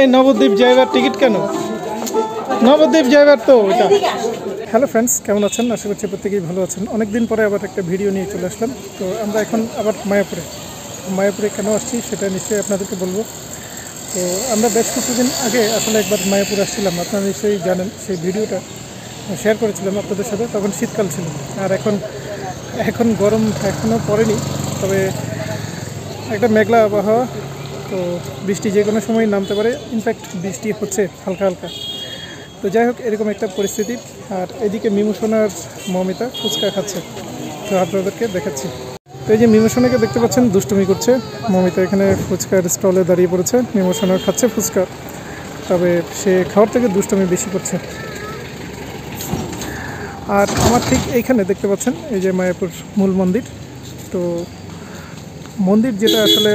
এই নবদ্বীপ যাইবার টিকিট কেন? নবদ্বীপ যাইবার তো ওইটা। হ্যালো ফ্রেন্ডস, কেমন আছেন? আশা করছি প্রত্যেকেই ভালো আছেন। অনেক দিন পরে আবার একটা ভিডিও নিয়ে চলে আসলাম। তো আমরা এখন আবার মায়াপুরে কেন আসছি সেটা নিশ্চয়ই আপনাদেরকে বলবো। তো আমরা বেশ কিছুদিন আগে আসলে একবার মায়াপুর আসছিলাম, আপনারা নিশ্চয়ই জানেন। সেই ভিডিওটা শেয়ার করেছিলাম আপনাদের সাথে, তখন শীতকাল ছিল। আর এখন গরম এখনও পড়েনি, তবে একটা মেঘলা আবহাওয়া। তো বৃষ্টি যে কোনো সময় নামতে পারে, ইনফ্যাক্ট বৃষ্টি হচ্ছে হালকা হালকা। তো যাই হোক, এরকম একটা পরিস্থিতি। আর এদিকে মিমুসোনার মমিতা ফুচকা খাচ্ছে, তো আপনাদেরকে দেখাচ্ছি। তো এই যে মিমুসোনাকে দেখতে পাচ্ছেন, দুষ্টুমি করছে। মমিতা এখানে ফুচকার স্টলে দাঁড়িয়ে পড়েছে, মিমুসোনা খাচ্ছে ফুচকা, তবে সে খাওয়ার থেকে দুষ্টুমি বেশি করছে। আর আমার ঠিক এইখানে দেখতে পাচ্ছেন এই যে মায়াপুর মূল মন্দির। তো মন্দির যেটা আসলে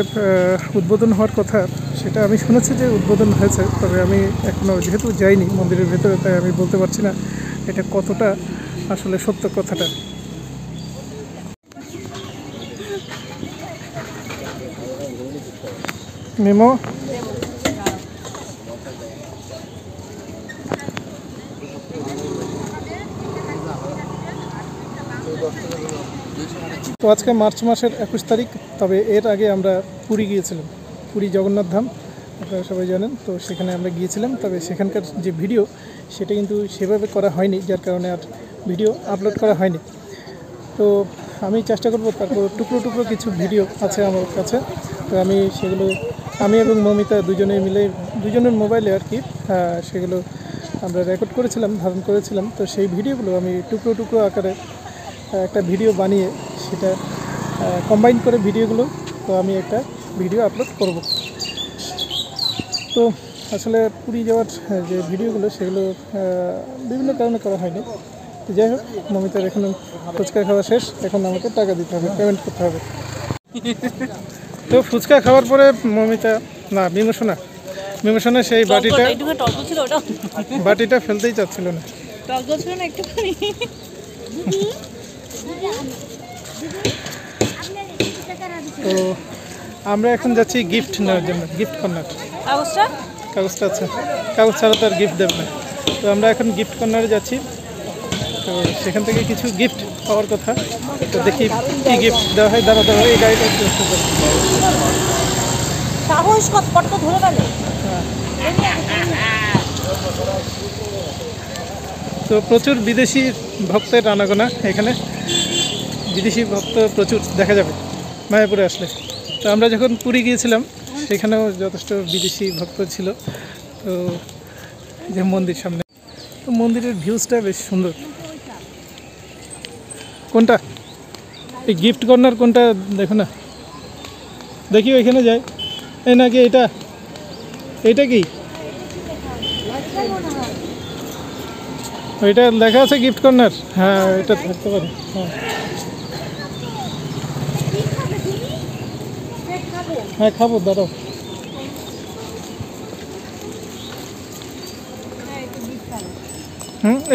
উদ্বোধন হওয়ার কথা, সেটা আমি শুনেছি যে উদ্বোধন হয়েছে, তবে আমি এখনও যেহেতু যাইনি মন্দিরের ভেতরে, তাই আমি বলতে পারছি না এটা কতটা আসলে সত্য কথাটা। মেমো তো আজকে মার্চ মাসের 21 তারিখ, তবে এর আগে আমরা পুরী গিয়েছিলাম। পুরী জগন্নাথ ধাম আপনারা সবাই জানেন। তো সেখানে আমরা গিয়েছিলাম, তবে সেখানকার যে ভিডিও সেটা কিন্তু সেভাবে করা হয়নি, যার কারণে আর ভিডিও আপলোড করা হয়নি। তো আমি চেষ্টা করব, তারপর টুকরো টুকরো কিছু ভিডিও আছে আমার কাছে। তো সেগুলো আমি এবং মমিতা দুজনের মোবাইলে আর কি সেগুলো আমরা রেকর্ড করেছিলাম, ধারণ করেছিলাম। তো সেই ভিডিওগুলো আমি টুকরো টুকরো আকারে একটা ভিডিও বানিয়ে সেটা কম্বাইন করে ভিডিওগুলো তো আমি একটা ভিডিও আপলোড করব। তো আসলে পুরী যাওয়ার যে ভিডিওগুলো সেগুলো বিভিন্ন কারণে করা হয়নি। তো যাই হোক, মমিতার এখন ফুচকা খাওয়া শেষ, এখন আমাকে টাকা দিতে হবে, পেমেন্ট করতে হবে। তো ফুচকা খাওয়ার পরে মিমোশনা সেই বাটিটা ফেলতেই চাচ্ছিল না। তো আমরা এখন যাচ্ছি গিফট নেওয়ার জন্য, গিফট কর্নার। কাগজটা আছে, কাগজ ছাড়া তো আর গিফট দেবে না। তো আমরা এখন গিফট কর্নারে যাচ্ছি। তো সেখান থেকে কিছু গিফট পাওয়ার কথা। তো দেখি কি গিফট দেওয়া হয়। দাঁড়া এই গাড়িটা তো প্রচুর বিদেশি ভক্তের আনাগোনা এখানে। বিদেশি ভক্ত প্রচুর দেখা যাবে মায়াপুরে আসলে। তো আমরা যখন পুরী গিয়েছিলাম সেখানেও যথেষ্ট বিদেশি ভক্ত ছিল। তো যে মন্দির সামনে, তো মন্দিরের ভিউজটা বেশ সুন্দর। কোনটা এই গিফট কর্নার, কোনটা দেখো না, দেখি ওইখানে যাই। এই নাকি এইটা কি ওইটা লেখা আছে গিফট কর্নার? হ্যাঁ, এটা থাকতে পারে। হ্যাঁ খাবো, দাঁড়াও।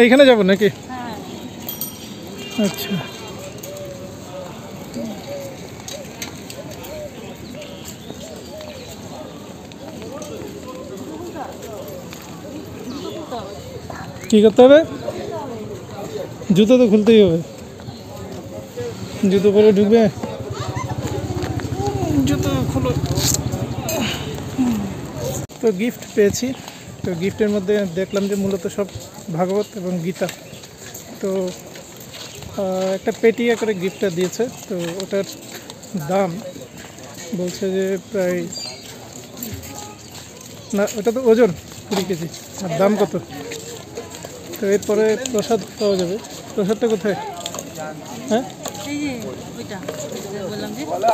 এইখানে যাবো নাকি? আচ্ছা, কী করতে হবে? জুতো তো খুলতেই হবে। জুতো পরে ঢুকবে, জুতো খুলো। তো গিফট পেয়েছি। তো গিফটের মধ্যে দেখলাম যে মূলত সব ভাগবত এবং গীতা। তো একটা পেটি আকারে গিফটটা দিয়েছে। তো ওটার দাম বলছে যে প্রায়, না ওটা তো ওজন 20 কেজি। আর দাম কত? তো এরপরে প্রসাদ পাওয়া যাবে। প্রসাদটা কোথায়? হ্যাঁ,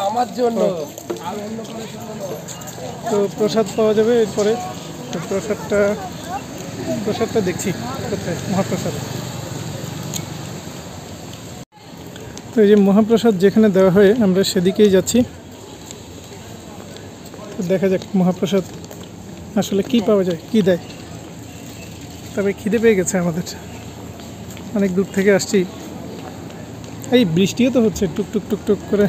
আমার জন্য। তো প্রসাদ পাওয়া যাবে এরপরে। তো প্রসাদটা দেখছি কোথায়, মহাপ্রসাদ। তো এই যে মহাপ্রসাদ যেখানে দেওয়া হয় আমরা সেদিকেই যাচ্ছি। তো দেখা যাক মহাপ্রসাদ আসলে কি পাওয়া যায়, কি দেয়। তবে খিদে পেয়ে গেছে আমাদের, অনেক দূর থেকে আসছি। এই বৃষ্টিও তো হচ্ছে টুকটুক টুকটুক করে।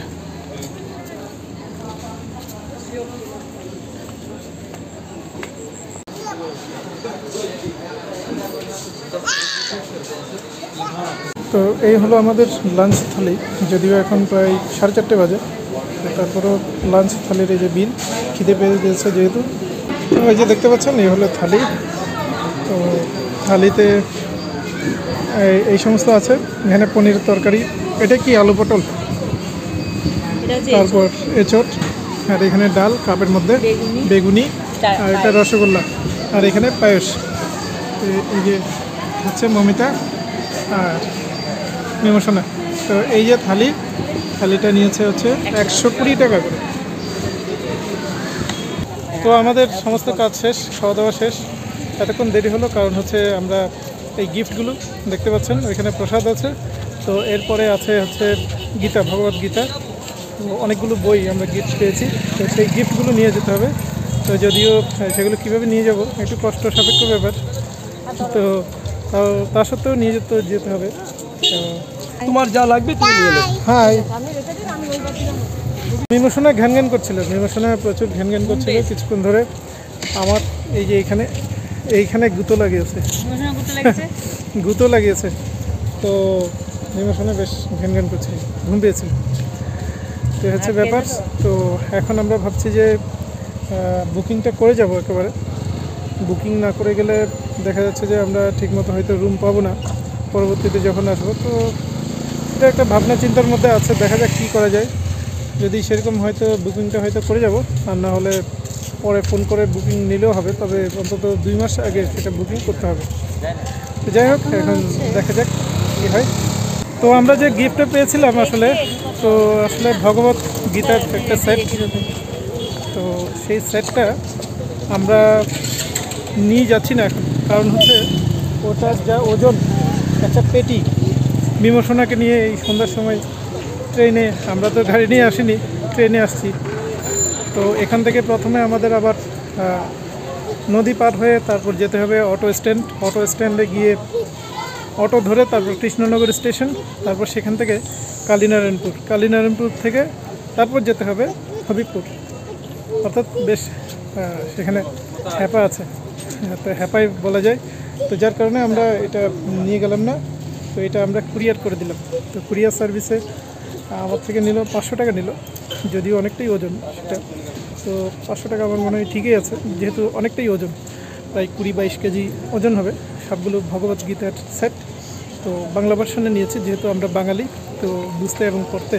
তো এই হলো আমাদের লাঞ্চ থালি, যদিও এখন প্রায় 4:30 বাজে, তারপরেও লাঞ্চ থালির এই যে বিল, খিদে পেয়ে গেছে যেহেতু। তো এই যে দেখতে পাচ্ছেন এই হলো থালি। তো থালিতে এই সমস্ত আছে, এখানে পনিরের তরকারি, এটা কি আলু পটল, তারপর এঁচোড়, আর এখানে ডাল কাপের মধ্যে, বেগুনি, আর এটা রসগোল্লা, আর এখানে পায়েস। এই যে হচ্ছে মমিতা আর নিমোশনা। তো এই যে থালিটা নিয়েছে হচ্ছে 120 টাকা করে। তো আমাদের সমস্ত কাজ শেষ, খাওয়া দাওয়া শেষ। এতক্ষণ দেরি হলো কারণ হচ্ছে আমরা এই গিফটগুলো দেখতে পাচ্ছেন, ওইখানে প্রসাদ আছে। তো এরপরে আছে হচ্ছে গীতা, ভগবত গীতা, অনেকগুলো বই আমরা গিফট পেয়েছি। তো সেই গিফটগুলো নিয়ে যেতে হবে। তো যদিও সেগুলো কীভাবে নিয়ে যাব একটু কষ্ট সাপেক্ষ ব্যাপার, তো তা সত্ত্বেও নিয়ে যেতে হবে। তো তোমার যা লাগবে তুমি নিয়ে নাও। হাই, মিমোশনা ঘ্যান করছিল, মিমোশনা প্রচুর ঘ্যান করছিল কিছুক্ষণ ধরে। আমার এই যে এইখানে গুঁতো লাগিয়েছে, তো মিমোশনা বেশ ঘ্যান করছিল, ঘুম পেয়েছিল। তো হচ্ছে ব্যাপার। তো এখন আমরা ভাবছি যে বুকিংটা করে যাব একেবারে। বুকিং না করে গেলে দেখা যাচ্ছে যে আমরা ঠিকমতো হয়তো রুম পাবো না পরবর্তীতে যখন আসবো। তো এটা একটা ভাবনা চিন্তার মধ্যে আছে, দেখা যাক কী করা যায়। যদি সেরকম হয়তো বুকিংটা হয়তো করে যাব, আর না হলে পরে ফোন করে বুকিং নিলেও হবে, তবে অন্তত 2 মাস আগে সেটা বুকিং করতে হবে। তো যাই হোক, এখন দেখা যাক কী হয়। তো আমরা যে গিফটটা পেয়েছিলাম আসলে ভগবত গীতার একটা সেট। তো সেই সেটটা আমরা নিয়ে যাচ্ছি না এখন, কারণ হচ্ছে ওটার যা ওজন, একটা পেটি। মিমোশনাকে নিয়ে এই সন্ধ্যার সময় ট্রেনে, আমরা তো গাড়ি নিয়ে আসিনি, ট্রেনে আসছি। তো এখান থেকে প্রথমে আমাদের আবার নদী পার হয়ে তারপর যেতে হবে অটো স্ট্যান্ডে গিয়ে অটো ধরে তারপর কৃষ্ণনগর স্টেশন, তারপর সেখান থেকে কালীনারায়ণপুর থেকে তারপর যেতে হবে হবিবপুর। অর্থাৎ বেশ সেখানে হ্যাপা আছে, তো হ্যাপাই বলা যায়। তো যার কারণে আমরা এটা নিয়ে গেলাম না, তো এটা আমরা কুরিয়ার করে দিলাম। তো কুরিয়ার সার্ভিসে আমার থেকে নিল 500 টাকা নিল, যদিও অনেকটাই ওজন সেটা। তো 500 টাকা আমার মনে হয় ঠিকই আছে, যেহেতু অনেকটাই ওজন, প্রায় 20-22 কেজি ওজন হবে সবগুলো ভগবত গীতার সেট। তো বাংলা ভার্সনে নিয়েছি, যেহেতু আমরা বাঙালি, তো বুঝতে এবং পড়তে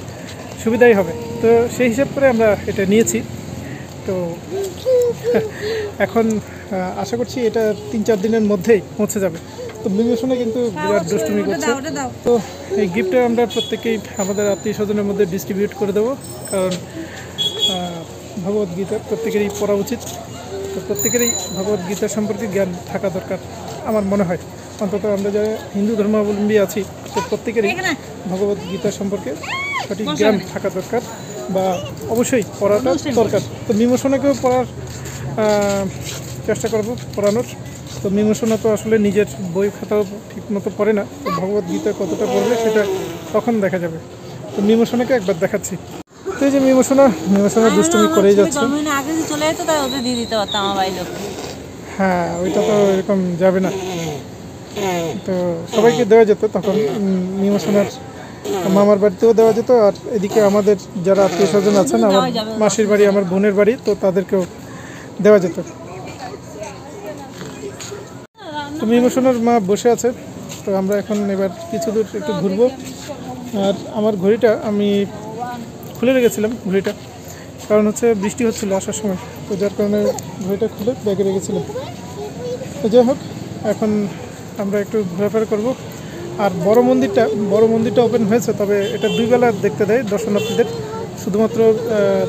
সুবিধাই হবে। তো সেই হিসাব করে আমরা এটা নিয়েছি। তো এখন আশা করছি এটা 3-4 দিনের মধ্যেই পৌঁছে যাবে। তো মিমোশনা কিন্তু বিরাট দুষ্টুমি করছে। তো এই গিফটটা আমরা প্রত্যেকেই আমাদের আত্মীয় স্বজনের মধ্যে ডিস্ট্রিবিউট করে দেবো, কারণ ভগবদ্গীতা প্রত্যেকেরই পড়া উচিত। তো প্রত্যেকেরই ভগবদ্গীতা সম্পর্কে জ্ঞান থাকা দরকার আমার মনে হয়। অন্তত আমরা যারা হিন্দু ধর্মাবলম্বী আছি, তো প্রত্যেকেরই ভগবদ্গীতা সম্পর্কে সঠিক জ্ঞান থাকা দরকার, বা অবশ্যই পড়াটা দরকার। তো মিমোশনাকেও পড়ার চেষ্টা করব, পড়ানোর। তো মিমোশনা তো আসলে নিজের বই খাতাও ঠিকমতো পড়ে না, তো ভগবদ্গীতা কতটা পড়বে সেটা তখন দেখা যাবে। তো মিমোশনাকে একবার দেখাচ্ছি। তো এই যে মিমোশনা দুষ্টুমি করেই যাচ্ছে। হ্যাঁ, ওইটা তো এরকম যাবে না। তো সবাইকে দেওয়া যেত তখন, মিমোশনার মামার বাড়িতেও দেওয়া যেত, আর এদিকে আমাদের যারা আত্মীয় স্বজন আছেন, আমার মাসির বাড়ি, আমার বোনের বাড়ি, তো তাদেরকেও দেওয়া যেত। তো মিমোশনার মা বসে আছে। তো আমরা এখন এবার কিছু দূর একটু ঘুরবো। আর আমার ঘড়িটা আমি খুলে রেখেছিলাম, ঘড়িটা, কারণ হচ্ছে বৃষ্টি হচ্ছিল আসার সময়, তো যার কারণে ঘড়িটা খুলে ব্যাগে রেখেছিলাম। তো যাই হোক, এখন আমরা একটু ঘোরাফেরা করব। আর বড় মন্দিরটা ওপেন হয়েছে, তবে এটা 2 বেলা দেখতে দেয় দর্শনার্থীদের, শুধুমাত্র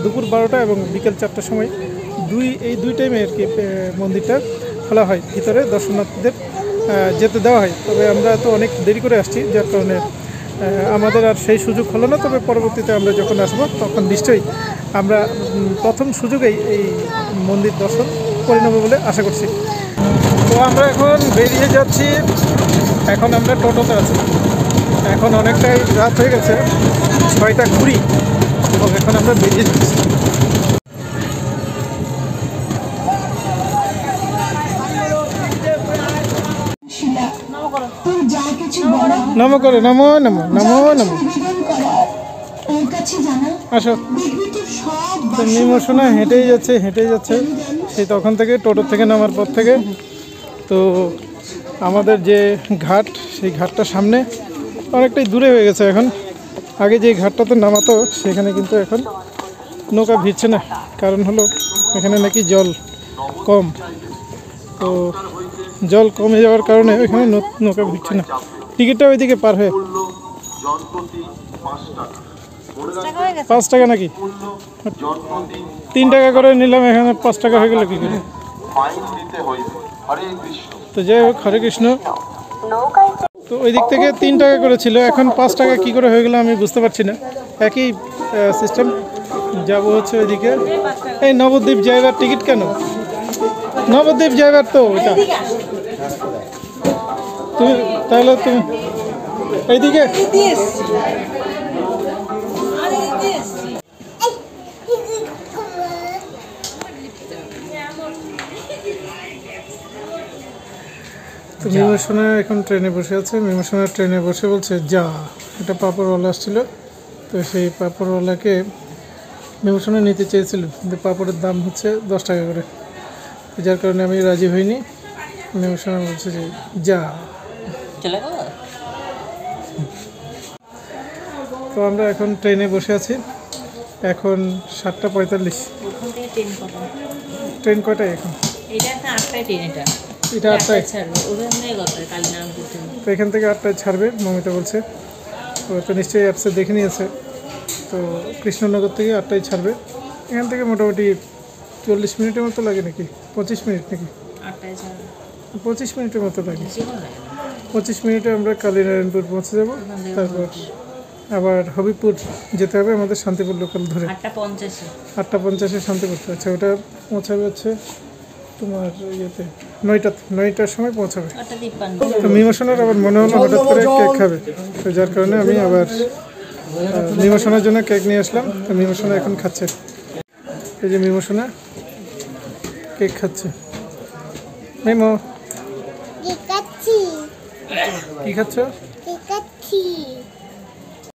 দুপুর 12টা এবং বিকেল 4টার সময়, এই দুই টাইমে আর কি মন্দিরটা খোলা হয়, ভিতরে দর্শনার্থীদের যেতে দেওয়া হয়। তবে আমরা তো অনেক দেরি করে আসছি, যার কারণে আমাদের আর সেই সুযোগ হলো না। তবে পরবর্তীতে আমরা যখন আসবো তখন নিশ্চয়ই আমরা প্রথম সুযোগেই এই মন্দির দর্শন করে নেব বলে আশা করছি। তো আমরা এখন বেরিয়ে যাচ্ছি, এখন আমরা টোটোতে আছি। এখন অনেকটাই রাত হয়ে গেছে, 6:20, এবং এখন আমরা বেরিয়ে যাচ্ছি। নমো করে নমো নমো নমো নমো। আসো। তো মিমো সোনা হেঁটেই যাচ্ছে সেই তখন থেকে টোটোর থেকে নামার পর থেকে। তো আমাদের যে ঘাট সেই ঘাটটা সামনে অনেকটাই দূরে হয়ে গেছে এখন। আগে যে ঘাটটাতে নামাতো সেখানে কিন্তু এখন নৌকা ভিড়ছে না, কারণ হলো এখানে নাকি জল কম। তো জল কমে যাওয়ার কারণে এখানে নৌকা ভিড়ছে না। টিকিটটা ওইদিকে পার হয়ে 5 টাকা নাকি 3 টাকা করে নিলাম, এখানে 5 টাকা হয়ে গেল কি করে? তো যাই হোক, হরে কৃষ্ণ। তো ওই দিক থেকে 3 টাকা করে ছিল, এখন 5 টাকা কি করে হয়ে গেল আমি বুঝতে পারছি না। একই সিস্টেম। যাবো হচ্ছে ওইদিকে। এই নবদ্বীপ যাইবার টিকিট কেন? নবদ্বীপ যাইবার তো ওইটা। তুমি তাহলে তুমি এইদিকে তো মিমো সোনা এখন ট্রেনে বসে আছে। মিমো সোনা ট্রেনে বসে বলছে যা। এটা পাঁপড়ওয়ালা আসছিল, তো সেই পাঁপড়ওয়ালাকে মিমো সোনা নিতে চেয়েছিল, কিন্তু পাঁপড়ের দাম হচ্ছে 10 টাকা করে, যার কারণে আমি রাজি হইনি। মিমো সোনা বলছে যে যা। তো আমরা এখন ট্রেনে বসে আছি। এখন 7:45। ট্রেন কয়টায় এখন? এটা 8টায়। তো এখান থেকে 8টায় ছাড়বে মমিতা বলছে। তো নিশ্চয়ই অ্যাপসে দেখে নিয়েছে। তো কৃষ্ণনগর থেকে 8টায় ছাড়বে। এখান থেকে মোটামুটি 40 মিনিটের মতো লাগে নাকি 25 মিনিট নাকি 25 মিনিটের মতো লাগে। 25 মিনিটে আমরা কালীনারায়ণপুর পৌঁছে যাব। তারপর আবার হবিপুর যেতে হবে আমাদের, শান্তিপুর লোকাল ধরে। 8:50 শান্তিপুর। আচ্ছা, ওটা পৌঁছাবে হচ্ছে তোমার ইয়েতে 9টার সময় পৌঁছাবে। তো মিমো সোনার আবার মনে হলো হঠাৎ করে কেক খাবে, তো যার কারণে আমি আবার মিমো সোনার জন্য কেক নিয়ে আসলাম। তো মিমো সোনা এখন খাচ্ছে। এই যে মিমো সোনা কেক খাচ্ছে। মিমো কি খাচ্ছ?